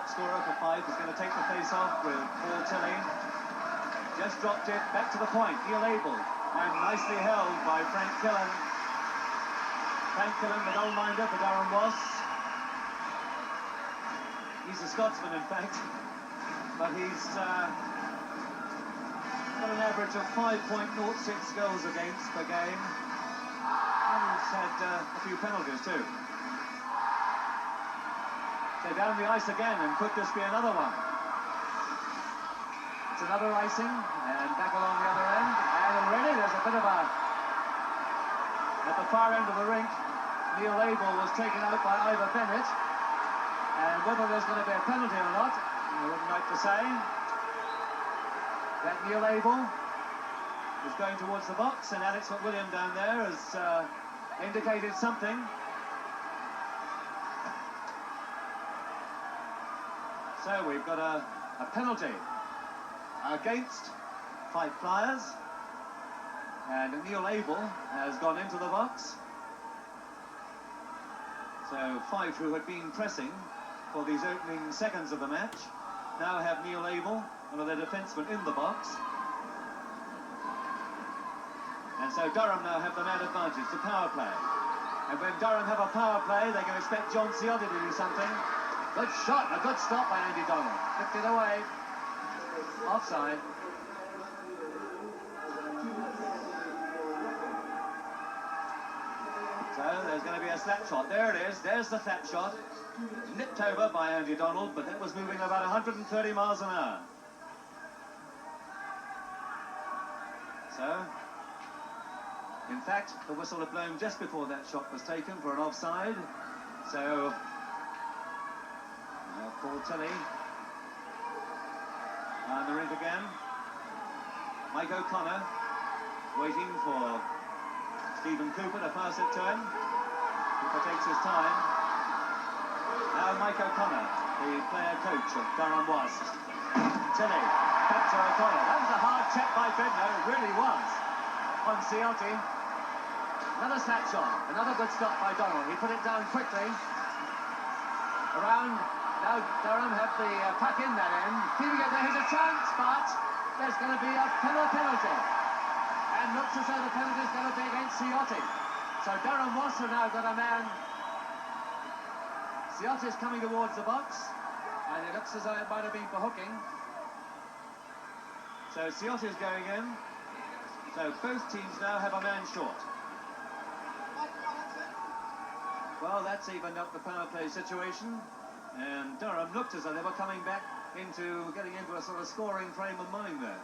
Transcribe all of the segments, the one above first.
top scorer for Fife, is going to take the face-off with Paul Tilley. Just dropped it, back to the point, Neil Abel, and nicely held by Frank Killen. Frank Killen, the goalminder for Durham Wasps. He's a Scotsman, in fact, but he's got an average of 5.06 goals against per game. And he's had a few penalties too. So down the ice again, and could this be another one? It's another icing, and back along the other end, and already there's a bit of a... At the far end of the rink, Neil Abel was taken out by Ivor Bennett, and whether there's going to be a penalty or not, I wouldn't like to say. That Neil Abel is going towards the box, and Alex McWilliam down there has indicated something. So we've got a penalty against Fife Flyers, and Neil Abel has gone into the box. So Fife, who had been pressing for these opening seconds of the match, now have Neil Abel, one of their defencemen, in the box. And so Durham now have the man advantage, the power play. And when Durham have a power play, they can expect John Ciotti to do something. Good shot, a good stop by Andy Donald. Flicked it away. Offside. So there's going to be a slap shot. There it is. There's the slap shot. Nipped over by Andy Donald, but it was moving about 130 miles an hour. So, in fact, the whistle had blown just before that shot was taken for an offside. So, Paul Tilley on the rink again. Mike O'Connor waiting for Stephen Cooper to pass it to him. Cooper takes his time. Now Mike O'Connor, the player coach of Durham Wasps. Tilley, back to O'Connor. That was a hard check by Bednar, it really was. On Ciotti. Another snap shot, another good stop by Donald. He put it down quickly. Around. Now Durham have the puck in that end. Keeping it there, here's a chance, but there's going to be a penalty. And looks as though the penalty is going to be against Ciotti. So Durham Wasps have now got a man. Ciotti is coming towards the box, and it looks as though it might have been for hooking. So Ciotti is going in. So both teams now have a man short. Well, that's evened up the power play situation. And Durham looked as though they were coming back into getting into a sort of scoring frame of mind there.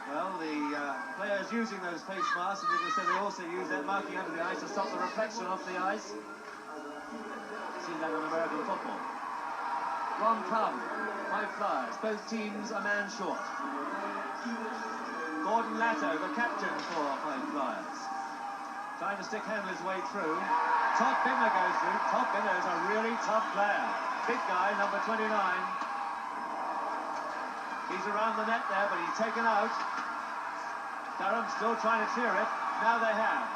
Well, the players using those face masks, and you can see they also use that marking under the ice to stop the reflection off the ice. Seen that in American football. Ron Plum, Fife Flyers, both teams a man short. Gordon Latto, the captain for Fife Flyers, trying to stick Hanley's way through. Todd Binner goes through. Todd Binner is a really tough player. Big guy, number 29. He's around the net there, but he's taken out. Durham still trying to clear it. Now they have.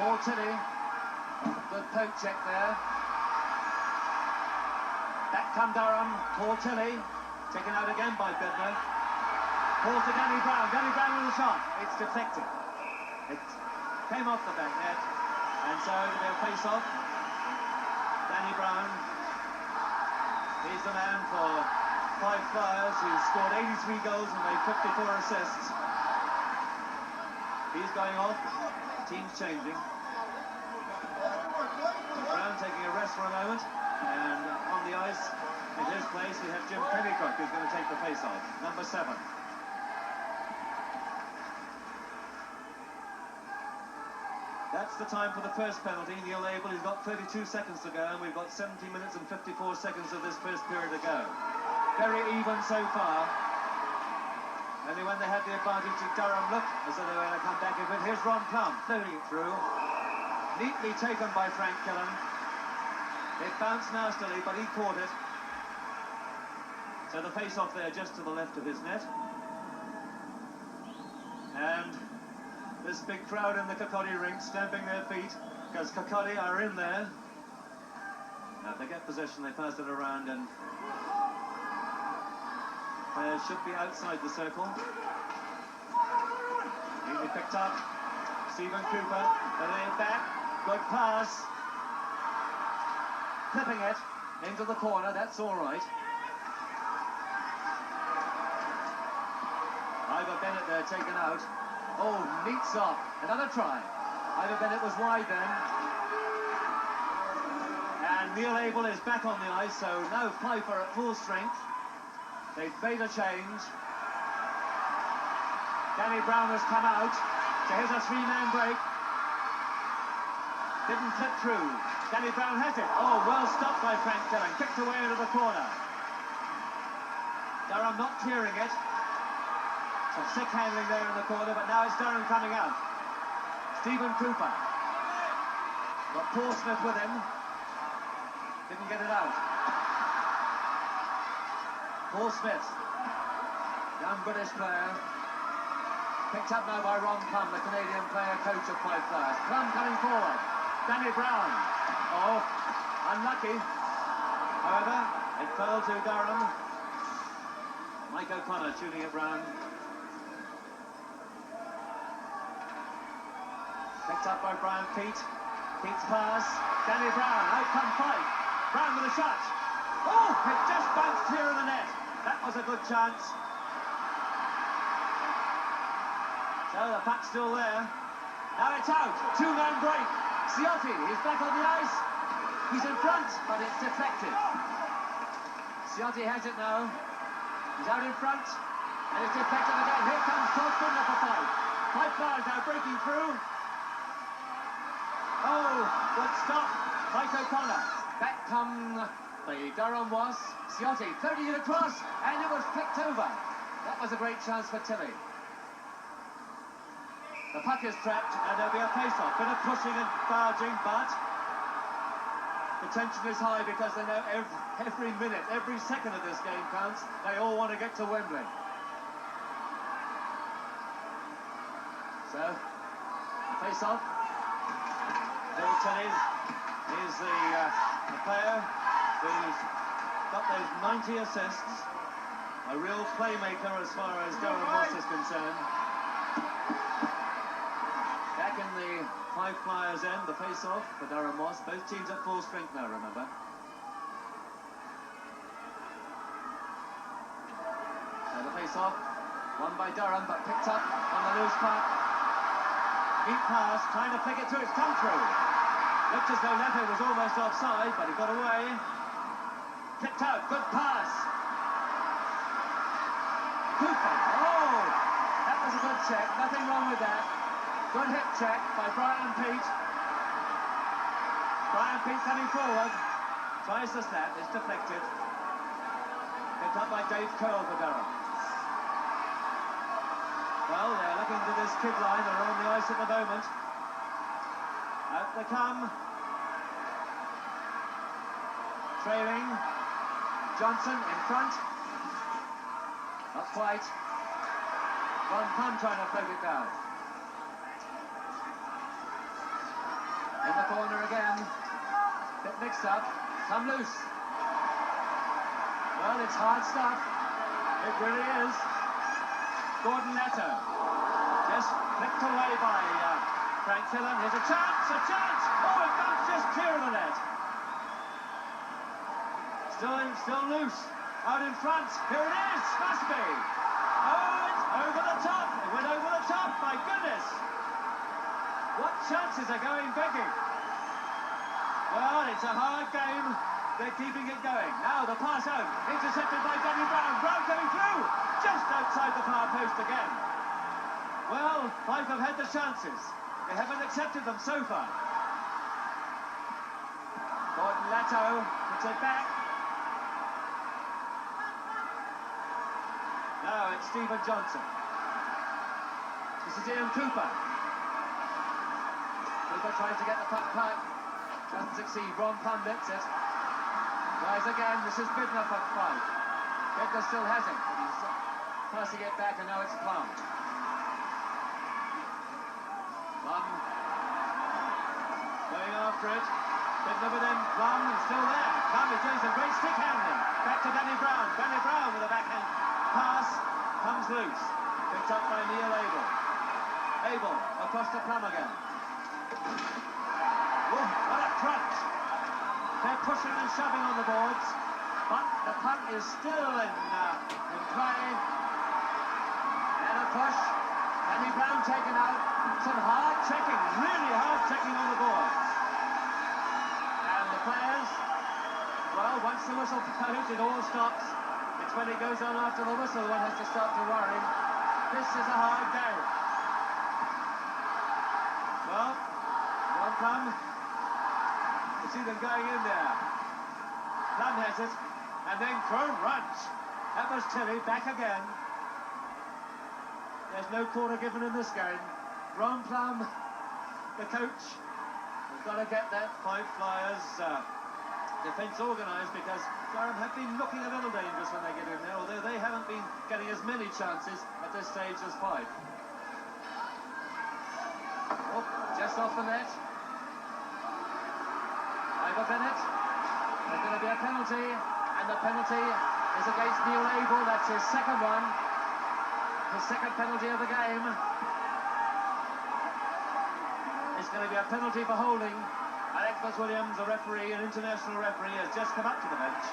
Paul Tilley. Good poke check there. Back come Durham. Paul Tilley. Taken out again by Bednar. Ball to Danny Brown. Danny Brown with a shot. It's deflected. It came off the back net, and so it'll be a face-off. Danny Brown. He's the man for Fife Flyers, who scored 83 goals and made 54 assists. He's going off. Team's changing. Brown taking a rest for a moment, and on the ice, in his place, we have Jim Pennycook, who's going to take the face-off. Number 7. That's the time for the first penalty. Neil Abel, he's got 32 seconds to go, and we've got 70 minutes and 54 seconds of this first period to go. Very even so far. Only when they had the advantage did Durham look as though they were going to come back a bit. Here's Ron Plum, floating it through. Neatly taken by Frank Killen. It bounced nastily, but he caught it. So the face-off there just to the left of his net. And this big crowd in the Kirkcaldy rink stamping their feet because Kirkcaldy are in there. Now if they get possession, they pass it around and players should be outside the circle. Neatly picked up. Stephen Cooper, putting it back. Good pass. Clipping it into the corner, that's all right. Ivor Bennett there taken out. Oh, neat stop. Another try. Ivor Bennett was wide then. And Neil Abel is back on the ice, so now Fife are at full strength. They've made a change. Danny Brown has come out. So here's a three-man break. Didn't clip through. Danny Brown has it. Oh, well stopped by Frank Dillon. Kicked away into the corner. Durham not clearing it. Some sick handling there in the corner, but now it's Durham coming out. Stephen Cooper. Got Paul Smith with him. Didn't get it out. Paul Smith. Young British player. Picked up now by Ron Plum, the Canadian player coach of Fife Flyers. Plum coming forward. Danny Brown. Oh, unlucky. However, it fell to Durham. Mike O'Connor shooting it round. Picked up by Brian Peat. Peat's pass. Danny Brown. Out come Fife. Brown with a shot. Oh, it just bounced clear of the net. That was a good chance. So the puck's still there. Now it's out. Two-man break. Ciotti is back on the ice. He's in front, but it's deflected. Ciotti has it now. He's out in front, and it's deflected again. Here comes Todd Goodner for Fife. Fife Flyers now breaking through. Oh, good stop. Mike O'Connor. Back come the Durham Wasps. Ciotti floating it across, and it was flicked over. That was a great chance for Tilly. The puck is trapped, and there'll be a face-off. Bit of pushing and barging, but the tension is high because they know every minute, every second of this game counts. They all want to get to Wembley. So, the face-off. Bill Tilly is the player who's got those 90 assists. A real playmaker as far as Durham Wasps is concerned. Back in the Fife Flyers end, the face-off for Durham Wasps. Both teams at full strength now, remember. So the face-off, won by Durham, but picked up on the loose puck. Neat pass, trying to flick it through, it's come through. Looked as though Leto was almost offside, but he got away. Kicked out, good pass. Cooper, oh! That was a good check, nothing wrong with that. Good hip check by Brian Peat. Brian Peat coming forward. Tries the snap, it's deflected. Picked up by Dave Curl for Durham. Well, they're looking to this kid line, they're on the ice at the moment. Out they come. Trailing. Johnson in front. Not quite. Ron Plum trying to float it down. In the corner again. Bit mixed up. Come loose. Well, it's hard stuff. It really is. Gordon Leto. Just flicked away by Frank Dillon. Here's a chance, a chance! Oh, it bounced just clear of the net. Still loose. Out in front. Here it is. Must be. Oh, it's over the top. It went over the top. My goodness. What chances are going begging? Well, it's a hard game. They're keeping it going. Now the pass out. Intercepted by Danny Brown. Brown coming through. Just outside the far post again. Well, Fife have had the chances. They haven't accepted them so far. Gordon Leto puts it back. Now it's Stephen Johnson. This is Ian Cooper. Cooper tries to get the puck back. Doesn't succeed. Ron Plum lifts it. Tries again. This is Bidner for Fife. Bidner still has it. But he's passing it back, and now it's Plum. Plum going after it. Bit of it in. Plum is still there. Plum is doing some great stick handling. Back to Danny Brown. Danny Brown with a backhand pass. Comes loose. Picked up by Neil Abel. Abel across to Plum again. Oh, what a crunch. They're pushing and shoving on the boards. But the punt is still in play. And a push. Danny Brown taken out. Some hard checking, really hard checking on the boards. And the players, well, once the whistle blows, it all stops. It's when it goes on after the whistle one has to start to worry. This is a hard game. Well, Ron Plum, you see them going in there. Plum has it, and then Crone runs. That was Tilly, back again. There's no quarter given in this game. Ron Plum, the coach, has got to get that Fife Flyers defence organised, because Durham have been looking a little dangerous when they get in there, although they haven't been getting as many chances at this stage as Fife. Oh, just off the net. Ivor Bennett. There's going to be a penalty, and the penalty is against Neil Abel. That's his second one. His second penalty of the game. It's going to be a penalty for holding. Alex Williams, the referee, an international referee, has just come up to the bench.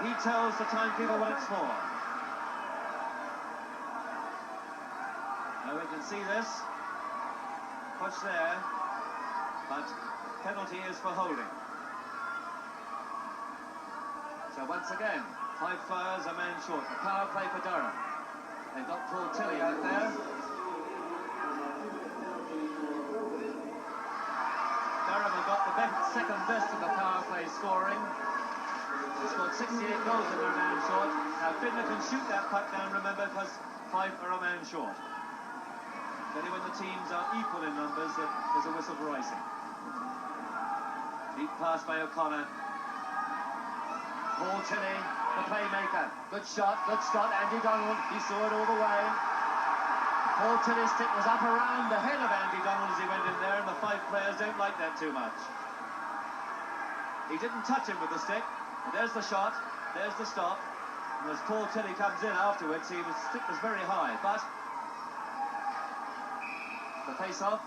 He tells the timekeeper what it's for. Now we can see this. Push there. But penalty is for holding. So once again, Fife Flyers a man short. A power play for Durham. They've got Paul Tilley out there. Durham have got the second best of the power play scoring. They scored 68 goals in their man short. Now Fiddler can shoot that puck down, remember, because Fife are a man short. Only when the teams are equal in numbers that there's a whistle for icing. Deep pass by O'Connor. Paul Tilley, the playmaker. Good shot. Andy Donald, he saw it all the way. Paul Tilley's stick was up around the head of Andy Donald as he went in there, and the Fife players don't like that too much. He didn't touch him with the stick. And there's the shot. There's the stop. And as Paul Tilley comes in afterwards, his stick was very high. But the face-off.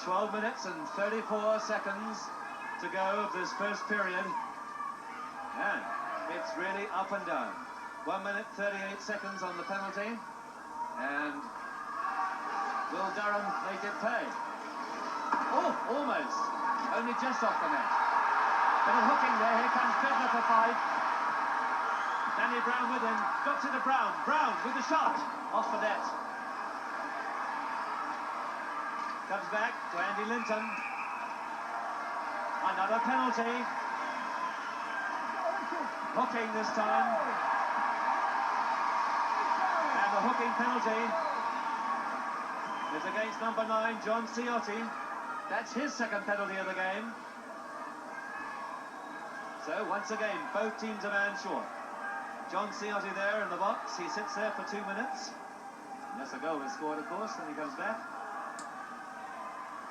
12 minutes and 34 seconds to go of this first period. And it's really up and down. 1 minute 38 seconds on the penalty. And will Durham make it pay? Oh, almost. Only just off the net. Bit of hooking there. Here comes Fiddler for Fife. Danny Brown with him. Got to the Brown. Brown with the shot. Off the net. Comes back to Andy Linton. Another penalty. Hooking this time. And the hooking penalty is against number 9, John Ciotti. That's his second penalty of the game. So once again, both teams are man short. John Ciotti there in the box. He sits there for 2 minutes. Unless a goal is scored, of course, then he comes back.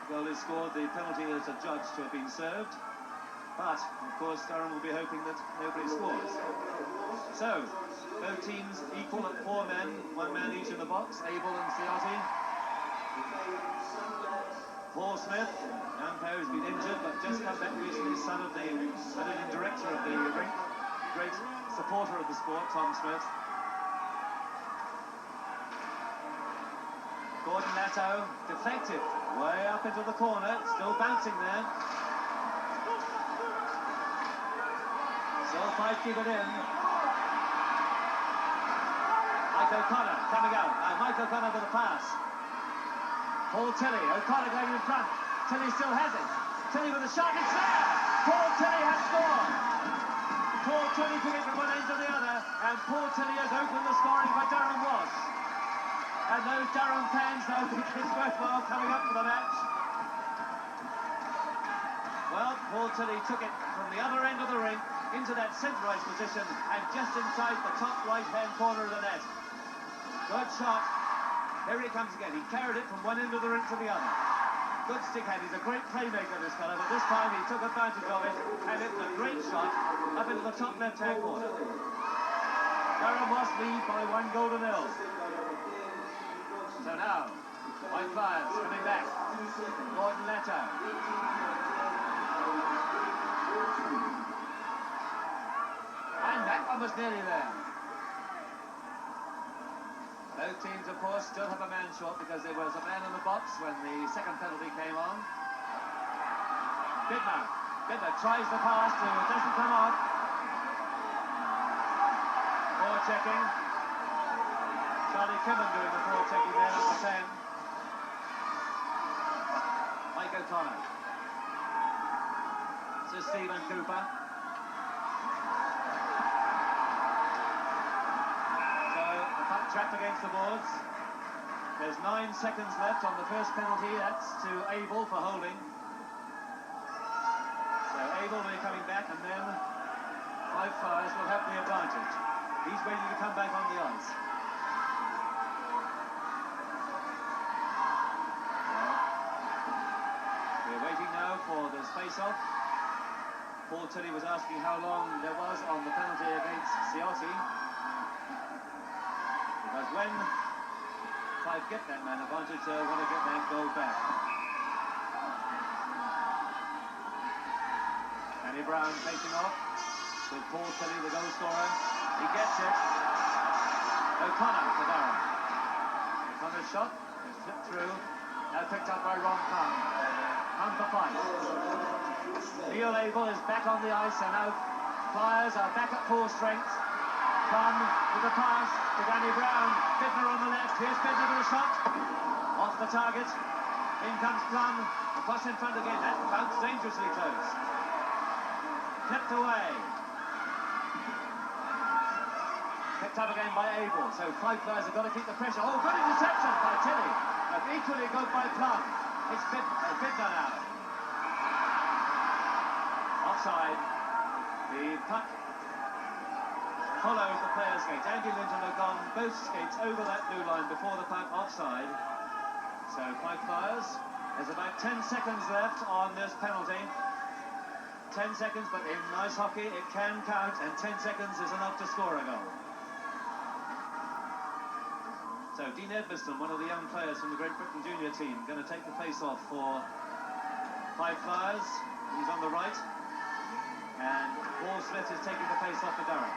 Goal is scored, the penalty is adjudged to have been served. But, of course, Durham will be hoping that nobody scores. So, both teams equal at 4 men, 1 man each in the box, Abel and Ciotti. Paul Smith, umpire, has been injured, but just come back recently, son of the managing director of the rink, great supporter of the sport, Tom Smith. Gordon Latto, deflected, way up into the corner, still bouncing there. Still Fife keep it in. Mike O'Connor coming out. Mike O'Connor with a pass. Paul Tilley, O'Connor going in front. Tilley still has it. Tilley with a shot, it's there! Paul Tilley has scored! Paul Tilley took it from one end to the other, and Paul Tilley has opened the scoring for Durham Wasps. And those Durham fans now think it's worthwhile coming up for the match. Well, Paul Tilley took it from the other end of the ring into that centralised position and just inside the top right-hand corner of the net. Good Good shot. Here he comes again. He carried it from one end of the ring to the other. Good stick head. He's a great playmaker, this fellow, but this time he took advantage of it, and it's a great shot up into the top left-hand corner. Durham Wasps lead by 1 goal to 0. So now, White Flyers coming back. Gordon Leto. And that one was nearly there. Both teams, of course, still have a man short because there was a man in the box when the second penalty came on. Bidner tries the pass to, it doesn't come off. Forechecking. Charlie Kimmen doing the forechecking there, number 10. Mike O'Connor. This is Stephen Cooper. Trapped against the boards. There's 9 seconds left on the first penalty. That's to Abel for holding. So Abel will be coming back, and then Fife Flyers will have the advantage. He's waiting to come back on the ice. We're waiting now for this face-off. Paul Tilley was asking how long there was on the penalty against Ciotti. Because when Fife get that man advantage, they want to get that goal back. Danny Brown facing off with Paul Tilley, the goal scorer. He gets it. O'Connor for Durham. O'Connor's shot is flipped through. Now picked up by Ron Kung. Kung for Fife. Neil Abel is back on the ice, and now Flyers are back at full strength. Plum with the pass to Danny Brown. Bidner on the left. Here's Bidner with a shot. Off the target. In comes Plum. Across in front again. That bounced dangerously close. Clipped away. Picked up again by Abel. So Fife Flyers have got to keep the pressure. Oh, good interception by Tilley. But equally good by Plum. It's Bidner now. Offside. The puck follows the player's skate. Andy Linton had gone both skates over that blue line before the puck offside. So Fife Flyers, there's about 10 seconds left on this penalty. 10 seconds, but in ice hockey it can count, and 10 seconds is enough to score a goal. So Dean Edmiston, one of the young players from the Great Britain junior team, going to take the face-off for Fife Flyers. He's on the right. And Paul Smith is taking the face-off for Durham.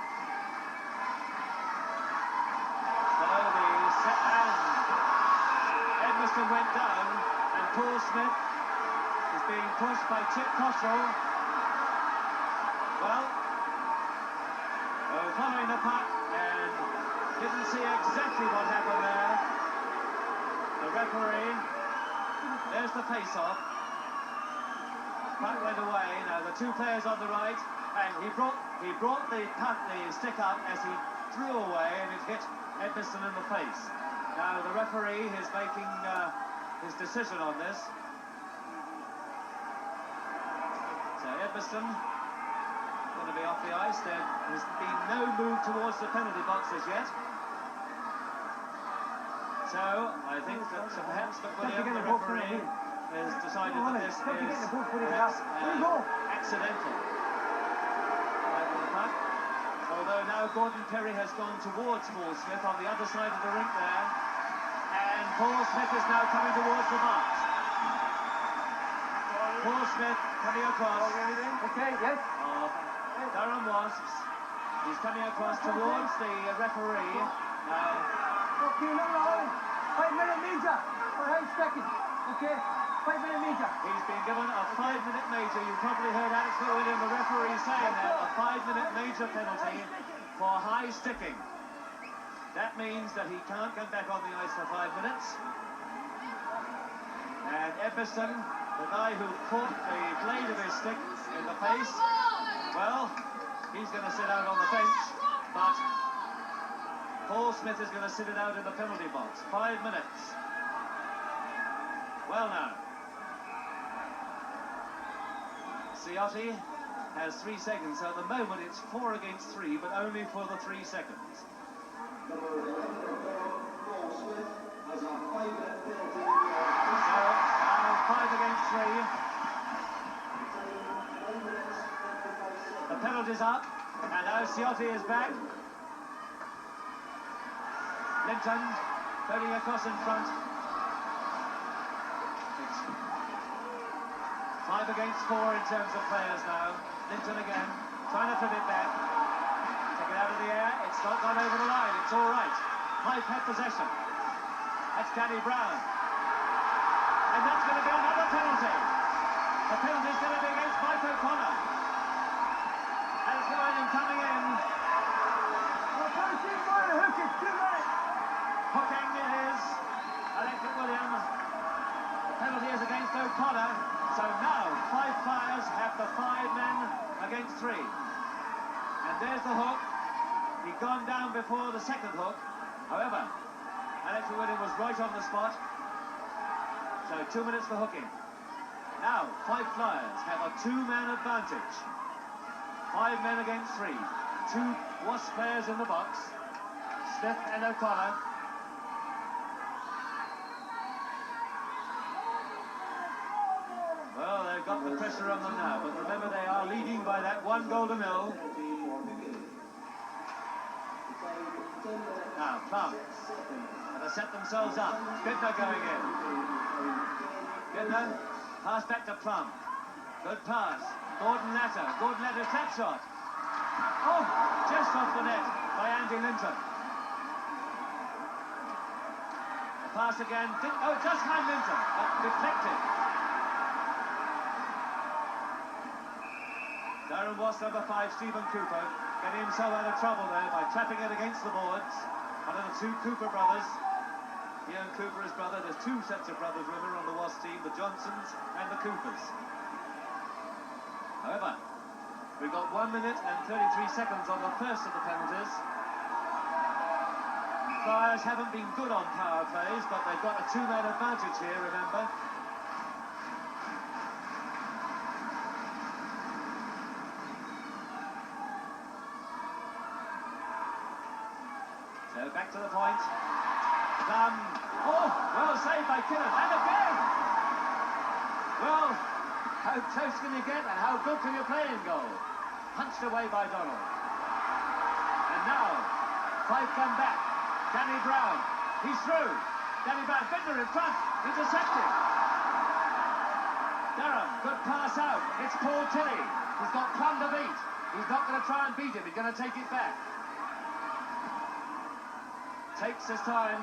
Edmiston went down, and Paul Smith is being pushed by Chip Cottrell. Well, following the puck, and didn't see exactly what happened there. The referee, there's the face-off. Puck went away. Now the two players on the right, and he brought the stick up as he threw away, and it hit Edmiston in the face. Now the referee is making his decision on this. So Edmiston going to be off the ice. There has been no move towards the penalty box as yet. So I think that perhaps McWilliam, the referee, has decided that this is perhaps accidental. Right on the puck. Although now Gordon Perry has gone towards Paul Smith on the other side of the rink there. And Paul Smith is now coming towards the box. Paul Smith coming across. Okay, yes. Durham Wasps. He's coming across towards the referee. Now. Okay, no. 5 minute major. For 8 seconds. Okay. 5 minute major. He's been given a 5 minute major. You probably heard Alex McWilliam, the referee, saying that a 5 minute major penalty for high sticking. That means that he can't come back on the ice for 5 minutes. And Edmiston, the guy who caught the blade of his stick in the face, well, he's going to sit out on the bench, but Paul Smith is going to sit it out in the penalty box. 5 minutes. Well now. Ciotti has 3 seconds. So at the moment it's 4 against 3, but only for the 3 seconds. is up, and now Ciotti is back. Linton turning across in front. It's 5 against 4 in terms of players now. Linton again, trying to flip it back. Take it out of the air, it's not gone over the line, it's all right. Fife had possession. That's Danny Brown. And that's going to be another penalty. The penalty is going to be against Mike O'Connor. And it's going in, coming in. Hooking it is. Electric William. The penalty is against O'Connor. So now, Fife Flyers have the 5 men against 3. And there's the hook. He'd gone down before the second hook. However, Electric William was right on the spot. So 2 minutes for hooking. Now, Fife Flyers have a 2-man advantage. 5 men against 3. 2 Wasps players in the box. Smith and O'Connor. Well, they've got the pressure on them now, but remember they are leading by that 1 goal to 0. Now, Plum. And they set themselves up. Bittner going in. Bittner, pass back to Plum. Good pass. Gordon Latter tap shot. Oh, just off the net by Andy Linton. The pass again. Oh, just behind Linton, but deflected. Durham Wasps number 5, Stephen Cooper, getting himself out of trouble there by tapping it against the boards. One of the 2 Cooper brothers. Ian Cooper, his brother. There's 2 sets of brothers, remember, on the Wasps team, the Johnsons and the Coopers. However, we've got 1 minute and 33 seconds on the first of the penalties. Flyers haven't been good on power plays, but they've got a 2-man advantage here, remember. So back to the point. Oh, well saved by Kinnan, and again! Well, how close can you get and how good can you play in goal? Punched away by Donald. And now, Fife come back. Danny Brown, he's through. Danny Brown, Bittner in front, intercepted. Durham, good pass out. It's Paul Tilley. He's got Plum to beat. He's not going to try and beat him, he's going to take it back. Takes his time.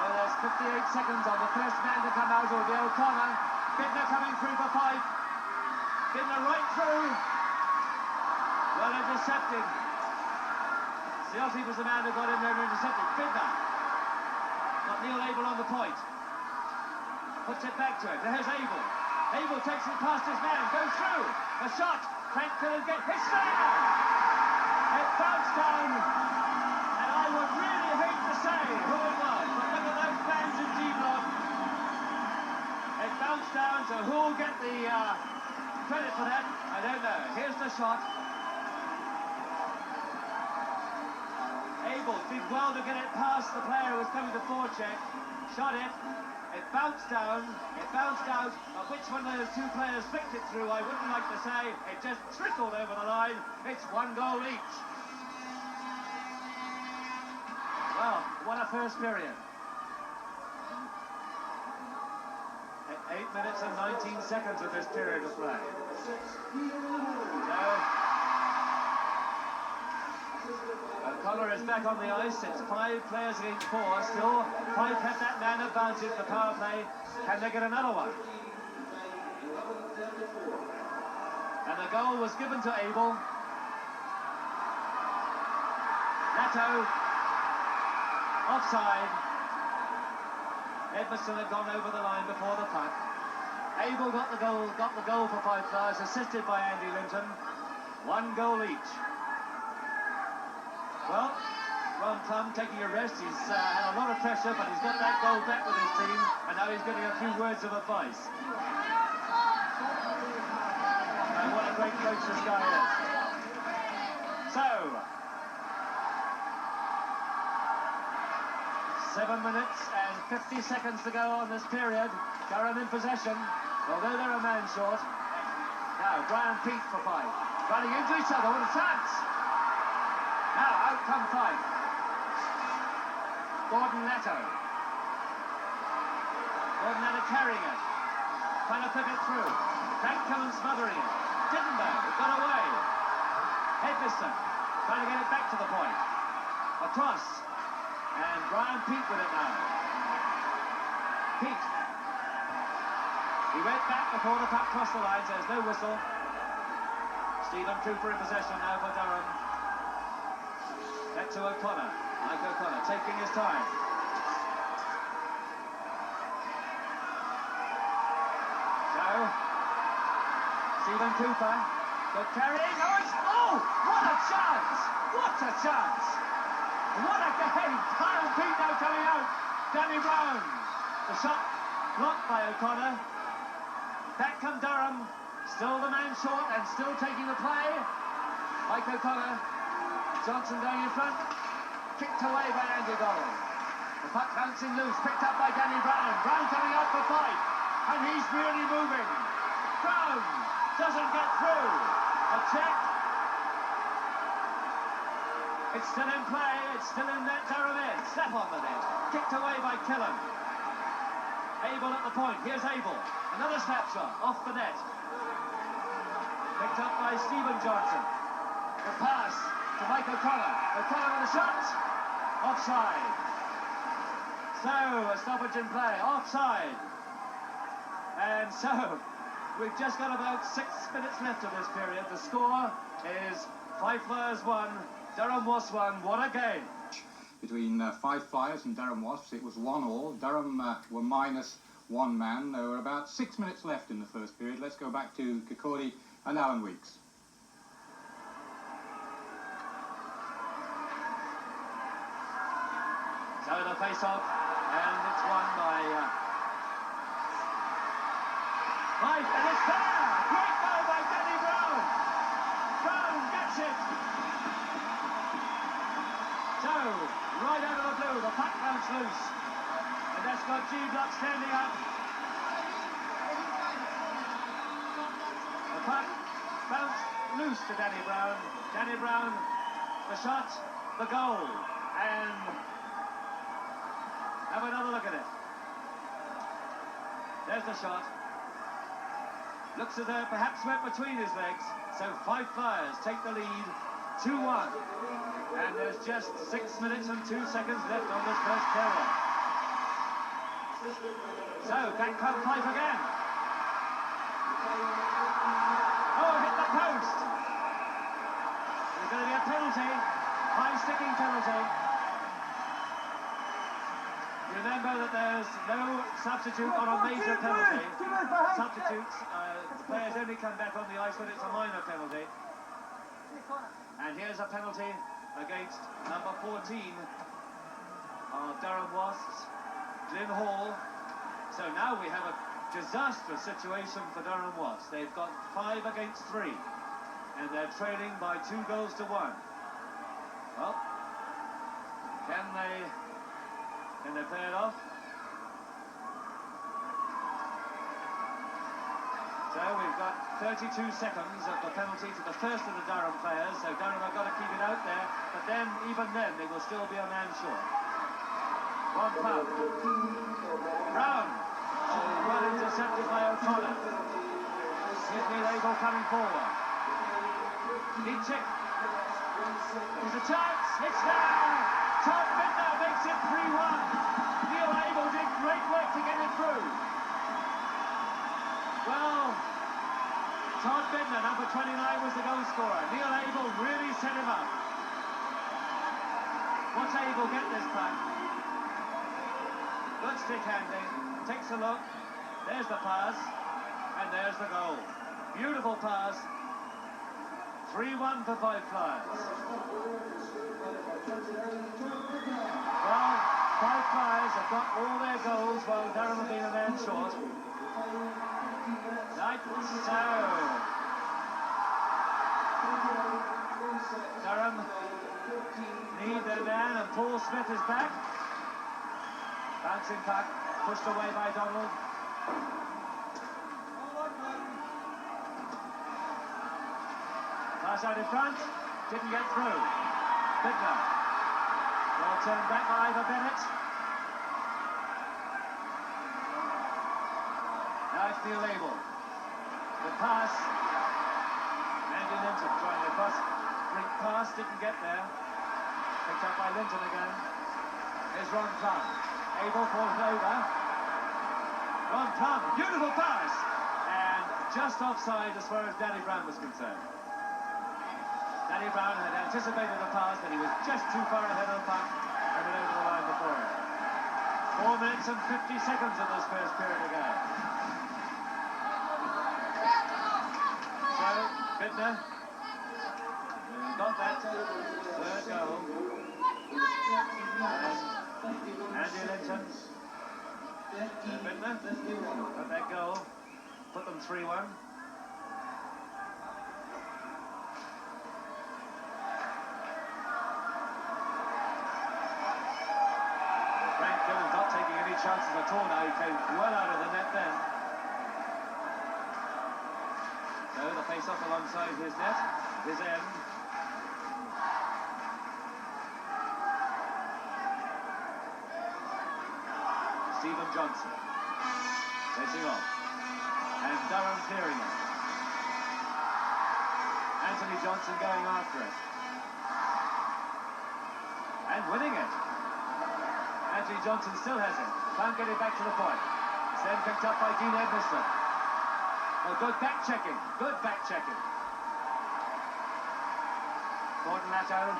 Well, there's 58 seconds on the first man to come out, will be O'Connor. Bittner coming through for Fife. Bittner right through. Well intercepted. Ciotti was the man who got in there and intercepted. Bittner. Got Neil Abel on the point. Puts it back to him. There's Abel. Abel takes it past his man. Goes through. A shot. Frank couldn't get his down. It bounced down. And I would really hate to say who it was. But look at those fans in D-Block. It bounced down, so who'll get the credit for that? I don't know. Here's the shot. Abel did well to get it past the player who was coming to forecheck. Shot it. It bounced down. It bounced out. But which one of those 2 players flicked it through, I wouldn't like to say. It just trickled over the line. It's 1 goal each. Well, what a first period. At 8 minutes and 19 seconds of this period of play. So, O'Connor is back on the ice. It's 5 players against 4. Still, Fife have that man advantage. The power play. Can they get another one? And the goal was given to Abel. Nato. Offside. Edmiston had gone over the line before the puck. Abel got the goal for Fife Flyers, assisted by Andy Linton. 1 goal each. Well, Ron Plum taking a rest. He's had a lot of pressure, but he's got that goal back with his team, and now he's getting a few words of advice. And what a great coach this guy is. So, 7 minutes and 50 seconds to go on this period. Durham in possession, although they're a man short. Now, Brian Peat for Fife. Running into each other with a chance. Now, out come Fife. Gordon Leto. Gordon Leto carrying it. Trying to flip it through. Frank Cullen smothering it. Didn't though. It got away. Edmiston trying to get it back to the point. Across. And Brian Peat with it now. Peat. He went back before the puck crossed the line, so there's no whistle. Stephen Cooper in possession now for Durham. Back to O'Connor. Mike O'Connor taking his time. So, Stephen Cooper, good carrying. Oh, what a chance! What a chance! What a game! Brian Peat now coming out. Danny Brown. The shot blocked by O'Connor. Back come Durham. Still the man short and still taking the play. Mike O'Connor. Johnson going in front. Kicked away by Andy Donald. The puck bouncing loose. Picked up by Danny Brown. Brown coming out for Fife. And he's really moving. Brown doesn't get through. A check. It's still in play. It's still in net. Durham in. Slap on the net. Kicked away by Killen. Abel at the point. Here's Abel. Another snapshot off the net. Picked up by Stephen Johnson. The pass to Mike O'Connor. O'Connor with a shot. Offside. So, a stoppage in play. Offside. And so, we've just got about 6 minutes left of this period. The score is Fife Flyers 1, Durham Wasps 1. What a game. Between Fife Flyers and Durham Wasps, it was 1-1. Durham were minus one man. There were about 6 minutes left in the first period. Let's go back to Kirkcaldy and Alan Weeks. So the face-off, and it's won by Fife, and it's there! Great goal by Danny Brown! Brown gets it! So, right out of the blue, the puck bounced loose. And that's got G Block standing up. The puck bounced loose to Danny Brown. Danny Brown, the shot, the goal. And have another look at it. There's the shot. Looks as though it perhaps went between his legs. So Fife Flyers take the lead 2-1. And there's just 6 minutes and 2 seconds left on this first period. So, back come Fife again. Oh, hit the post. There's going to be a penalty. High sticking penalty. Remember that there's no substitute on a major penalty. Substitutes, the players only come back on the ice when it's a minor penalty. And here's a penalty against number 14 of Durham Wasps, Glyn Hall. So now we have a disastrous situation for Durham Wasps. They've got 5 against 3, and they're trailing by 2 goals to 1. Well, can they play it off? So we've got 32 seconds of the penalty to the first of the Durham players, so Durham have got to keep it out there, but then, even then, they will still be a man short. One puck. Brown. Oh, well intercepted by O'Connor. Here's Neil Abel coming forward. Deep check. There's a chance. It's there. Todd Bittner makes it 3-1. Neil Abel did great work to get it through. Well, Todd Bittner, number 29, was the goal scorer. Neil Abel really set him up. Watch Abel get this puck. Good stick handling. Takes a look. There's the pass. And there's the goal. Beautiful pass. 3-1 for Fife Flyers. Well, Fife Flyers have got all their goals while Durham have been a man short. Right, so Durham need their man, and Paul Smith is back. Bouncing puck, pushed away by Donald. Pass out in front, didn't get through. Bittner. Ball turned back by Ivor Bennett. Now it's Neil Abel. The pass. Andy Linton trying to bring pass, didn't get there. Picked up by Linton again. Here's Ron Plum. Abel falls over. Ron Plum, beautiful pass! And just offside as far as Danny Brown was concerned. Danny Brown had anticipated the pass, but he was just too far ahead of the puck and went over the line before him. 4 minutes and 50 seconds of this first period to go. So, Bittner got that third goal. And Andy Linton. Bittner got that goal. Put them 3-1. Chances at all now. He came well out of the net then. So the face-off alongside his net, his end. Stephen Johnson facing off, and Durham clearing it. Anthony Johnson going after it and winning it. Anthony Johnson still has it. Can't get it back to the point. It's then picked up by Dean Edmiston. Oh, good back checking. Good back checking. Gordon Latto.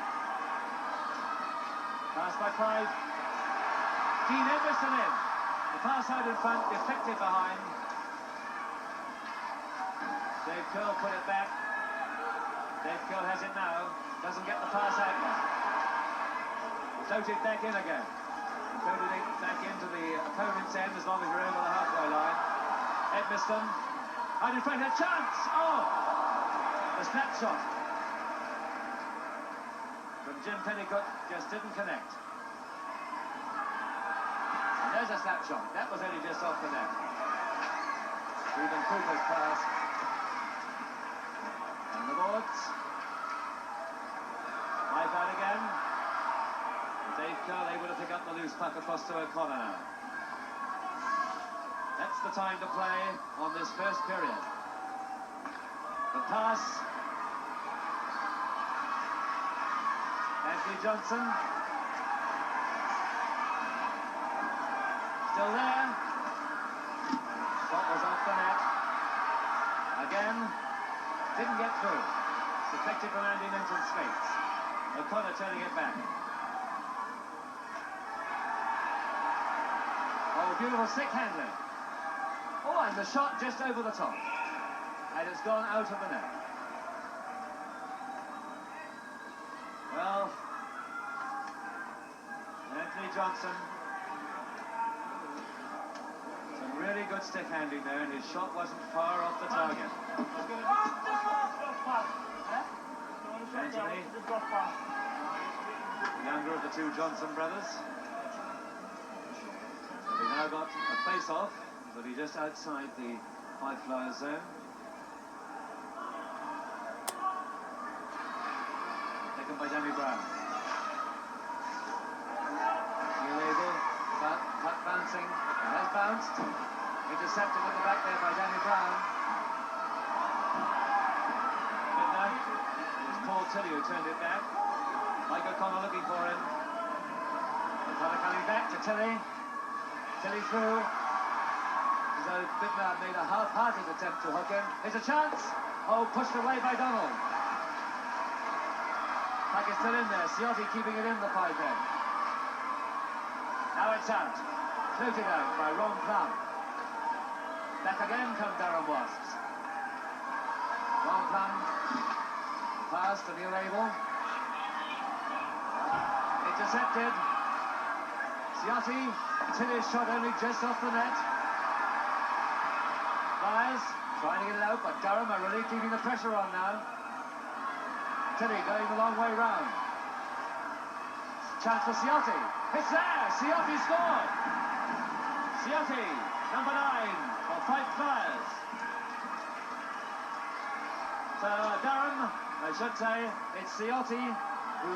Pass by Fife. Dean Edmiston in. The pass out in front, deflected behind. Dave Curl put it back. Dave Curl has it now. Doesn't get the pass out now. Floated back in again. Floated it back into the opponent's end as long as you're over the halfway line. Edmiston. Out in front, a chance! Oh! The snapshot from Jim Pennicook just didn't connect. And there's a snapshot. That was only just off the net. Stephen Cooper's pass. And the boards. Fife out again. Dave Curl able to pick up the loose puck across to O'Connor now. That's the time to play on this first period. The pass. Anthony Johnson. Still there. Shot was off the net. Again. Didn't get through. It's deflected from Andy Linton's skates. O'Connor turning it back. Oh, beautiful stick handling. Oh, and the shot just over the top. And it's gone out of the net. Well, Anthony Johnson. Some really good stick handling there, and his shot wasn't far off the target. Anthony, the younger of the two Johnson brothers. He now got a face-off, but he's just outside the high-flyer zone. Taken by Danny Brown. Neil Abel, puck bouncing, and has bounced. Intercepted at the back there by Danny Brown. But now, it was Paul Tilley who turned it back. Mike O'Connor looking for him. O'Connor coming back to Tilley. Tilley through. So Bittner made a half-hearted attempt to hook him. Here's a chance. Oh, pushed away by Donald. Puck is still in there. Ciotti keeping it in the pipe end. Now it's out. Floated out by Ron Plum. Back again come Durham Wasps. Ron Plum. Pass to Neil Abel. Intercepted. Ciotti. Tilley's shot only just off the net. Fires, trying to get it out, but Durham are really keeping the pressure on now. Tilley going the long way round. Chance for Ciotti. It's there! Ciotti scored! Ciotti, number 9 for Fife Flyers. So Durham I should say it's Ciotti who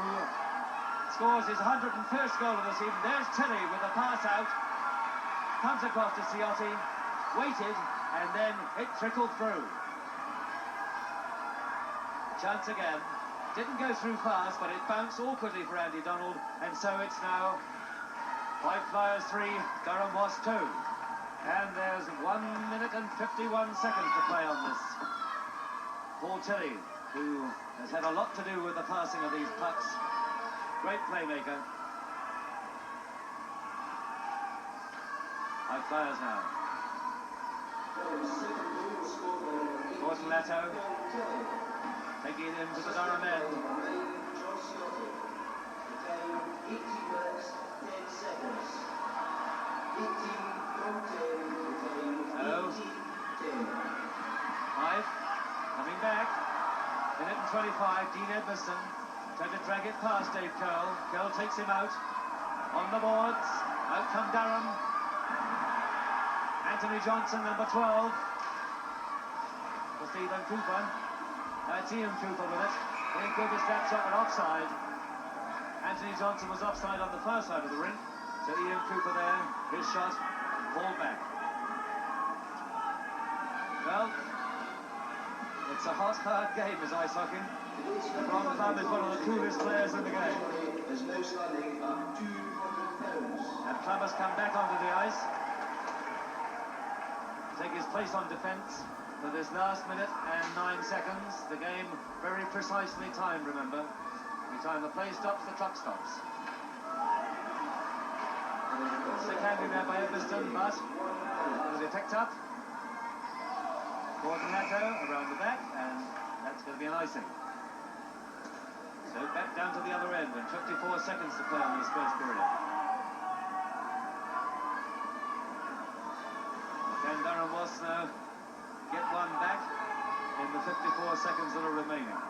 scores his 101st goal of the season. There's Tilly with the pass out. Comes across to Ciotti, waited, and then it trickled through. Chance again. Didn't go through fast, but it bounced awkwardly for Andy Donald, and so it's now Fife Flyers 3, Durham Wasps 2. And there's 1 minute and 51 seconds to play on this. Paul Tilley, who has had a lot to do with the passing of these pucks. Great playmaker. Fife Flyers now. Gordon Leto taking it into the Durham end. So, Fife coming back. Minute and 25. Dean Edmiston trying to drag it past Dave Curl. Curl takes him out. On the boards. Out come Durham. Anthony Johnson, number 12. For Stephen Cooper. It's Ian Cooper with it. Ian Cooper snaps up and offside. Anthony Johnson was offside on the far side of the ring. So Ian Cooper there, his shot, pulled back. Well, it's a hot, hard game, is ice hockey. Ron Plum is one of the coolest players in the game. And Plum has come back onto the ice. Take his place on defence for this last minute and 9 seconds. The game very precisely timed, remember. Every time the play stops, the clock stops. Stick handing there by Edmiston, but was it picked up? Gordon Leto around the back, and that's going to be an icing. So back down to the other end, and 54 seconds to play on this first period. Can Durham Wasps now get one back in the 54 seconds that are remaining?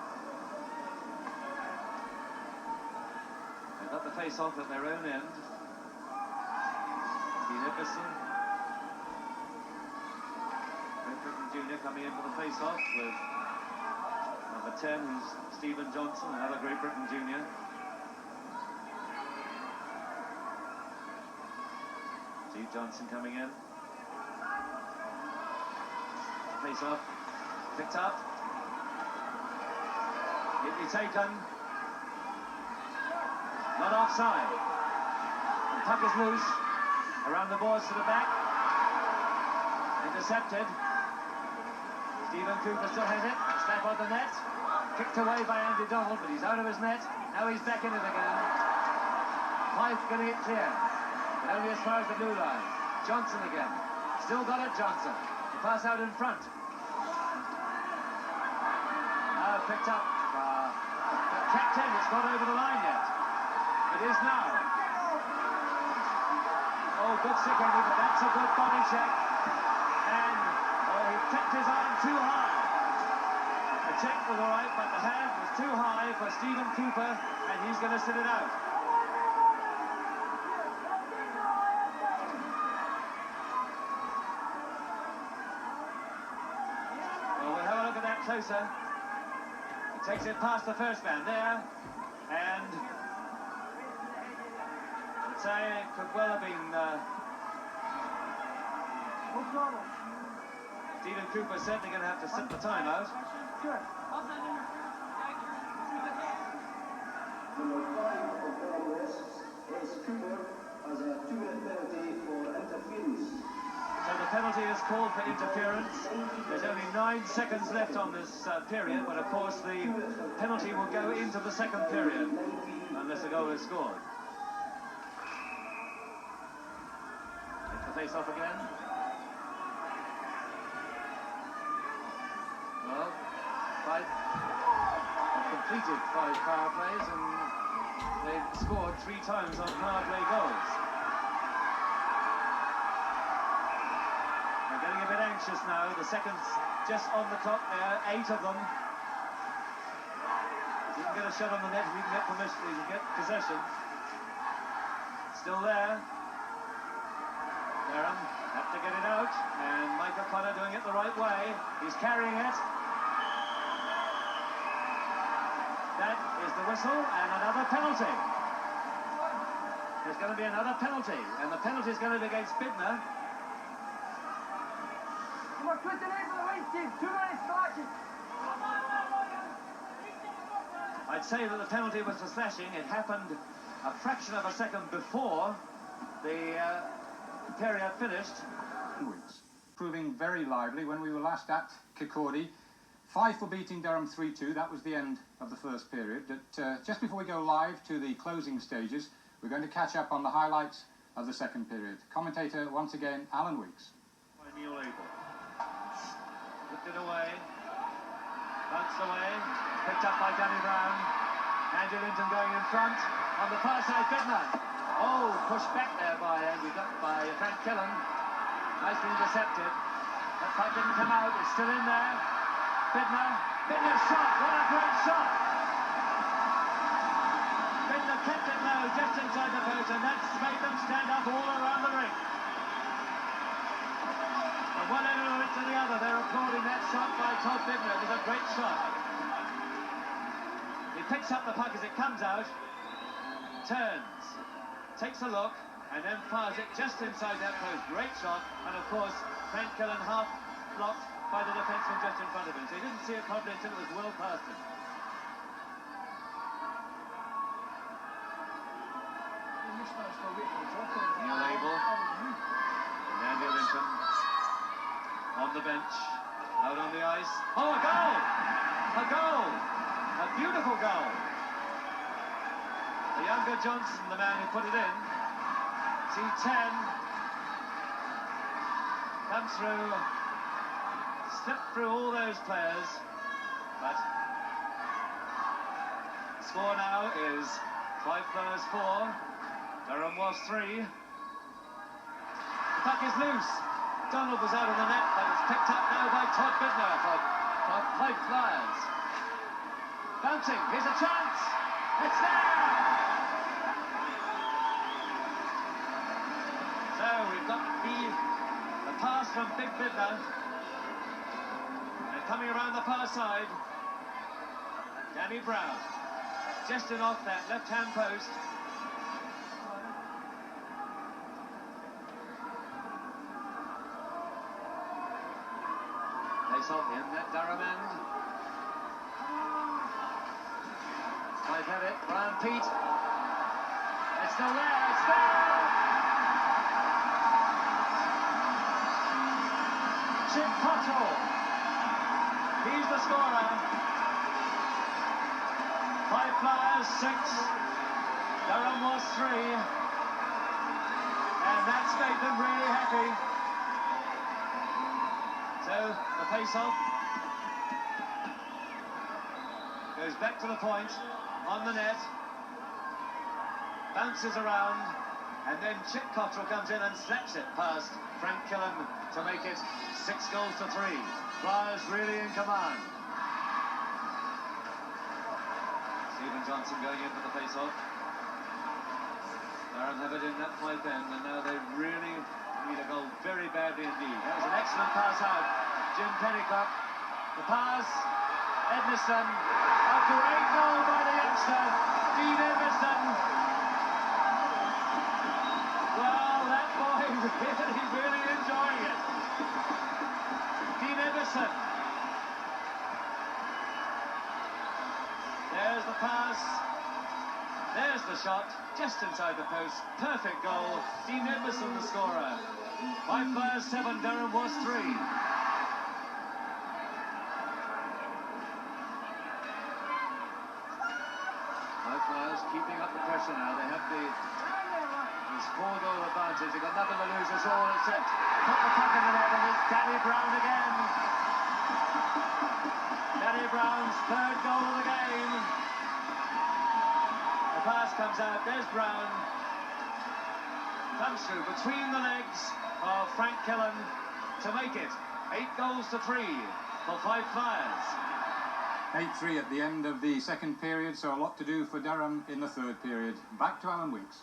They've got the face-off at their own end. Dean Edmiston. Great Britain Jr. coming in for the face-off with number 10, who's Stephen Johnson, another Great Britain Jr. Steve Johnson coming in. Face-off, picked up. Neatly taken. Not offside. The puck is loose. Around the boards to the back. Intercepted. Stephen Cooper still has it. Snap on the net. Kicked away by Andy Donald, but he's out of his net. Now he's back in it again. Fife getting it clear. But only as far as the blue line. Johnson again. Still got it, Johnson. The pass out in front. Now picked up. The captain, it's not over the line yet. It is now. Oh, good stick, Andy, but that's a good body check. And, he kept his arm too high. The check was all right, but the hand was too high for Stephen Cooper, and he's going to sit it out. Well, we'll have a look at that closer. He takes it past the first man there, and I'd say it could well have been Stephen Cooper certainly going to have to sit the time out. Sure. Number 5 of Durham Wasps is Cooper as a 2-minute penalty for interference. So the penalty is called for interference. There's only 9 seconds left on this period, but of course the penalty will go into the second period unless a goal is scored. Take the face-off again. Well, Fife have completed 5 power plays and they've scored 3 times on power play goals. They're getting a bit anxious now. The seconds just on the clock there, 8 of them. If you can get a shot on the net, if you can get permission, you can get possession. Still there. Durham have to get it out, and Mike O'Connor doing it the right way. He's carrying it. the whistle, and another penalty. There's going to be another penalty, and the penalty is going to be against Bidner. Number 28 for the White team. 2 minutes for action. I'd say that the penalty was for slashing. It happened a fraction of a second before the period finished. Proving very lively when we were last at Kirkcaldy. Fife were beating Durham 3-2. That was the end of the first period. But just before we go live to the closing stages, we're going to catch up on the highlights of the second period. Commentator, once again, Alan Weeks. Neil Abel. Lifted away. Bounced away. Picked up by Danny Brown. Andy Linton going in front. On the far side, Bidner. Oh, pushed back there by Frank Killen. Nicely intercepted. That puck didn't come out. It's still in there. Bidner's shot. What a great shot. Bidner kept it low just inside the post, and that's made them stand up all around the ring. From one end of it to the other, they're applauding that shot by Todd Bidner. It was a great shot. He picks up the puck as it comes out, turns, takes a look, and then fires it just inside that post. Great shot, and of course, Frank Killen half blocked by the defenseman just in front of him. So he didn't see it probably until it was well past him. Neil Abel and Andy Linton on the bench, out on the ice. Oh, a goal! A goal! A beautiful goal! The younger Johnson, the man who put it in, C10, comes through, slipped through all those players, but the score now is Fife Flyers 4, Durham Wasps 3. The puck is loose. Donald was out of the net, but it's picked up now by Todd Bidner for Fife Flyers. Bouncing, here's a chance! It's there! So we've got the pass from Big Bidner. And coming around the far side, Danny Brown. Just in off that left-hand post. Face off in that Durham end. Fife have it. Brian Pete. It's still there. It's there. Chip Cottrell. He's the scorer. Fife Flyers 6. Durham was 3. And that's made them really happy. So the face-off goes back to the point on the net, bounces around, and then Chip Cottrell comes in and slaps it past Frank Killen to make it 6-3. Flyers really in command. Stephen Johnson going in for the face-off. Durham have it in that Fife end, and now they really need a goal very badly indeed. That was an excellent pass out. Jim Pennycock. The pass. Edmiston. A great goal by the youngster, Dean Edmiston. Well, that boy is really enjoying it. Dean Edmiston. There's the pass. There's the shot. Just inside the post. Perfect goal. Dean Edmiston, the scorer. Fife Flyers 7, Durham was 3. Fife Flyers keeping up the pressure now. They have this 4-goal advantage. They've got nothing to lose at all except put the puck in the net, and it's Danny Brown again. Danny Brown's 3rd goal of the game. The pass comes out. There's Brown. Comes through between the legs of Frank Killen to make it 8-3 for Fife Flyers. 8-3 at the end of the second period, so a lot to do for Durham in the third period. Back to Alan Weeks.